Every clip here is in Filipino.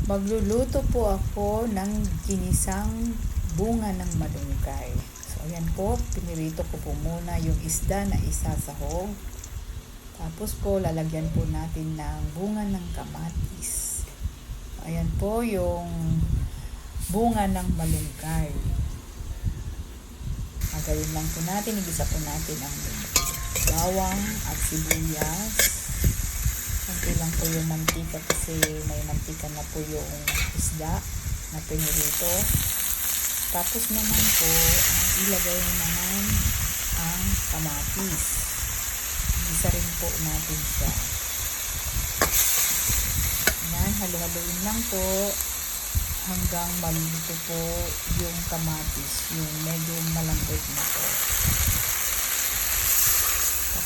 Magluluto po ako ng ginisang bunga ng malunggay. So, ayan po, pinirito ko po muna yung isda na isasahog. Tapos po, lalagyan po natin ng bunga ng kamatis. Ayan po yung bunga ng malunggay. Gagawin lang po natin, igisa po natin ang bawang at sibuyas. Konti lang po yung mantika kasi may mantika na po yung isda na pinirito. Tapos naman po, ilagay naman ang kamatis. Isa rin po natin siya. Yan, halo-haloin lang po hanggang maluluto po yung kamatis, yung medyo malambot na po.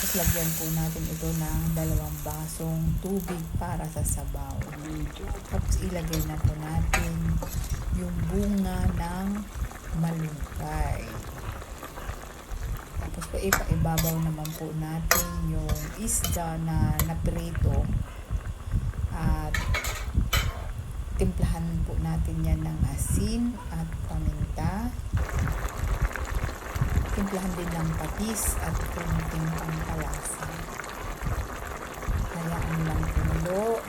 Tapos lagyan po natin ito ng 2 basong tubig para sa sabaw. Tapos ilagay na po natin yung bunga ng malunggay. Tapos po ipaibabaw naman po natin yung isda na naprito. At timplahan po natin yan ng asin at paminta. Timplahan din ng patis at kunting pampalasa. Hayaan lang kumulo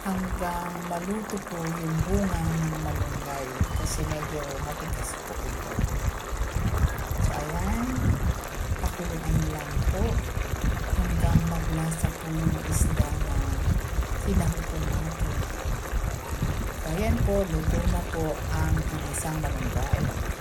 hanggang maluto po yung bunga ng malunggay kasi medyo matigas po ito. So ayan, pakuluan lang po hanggang maglasa po yung isda na pinahupo natin. So ayan po, luto na po ang ginisang malunggay.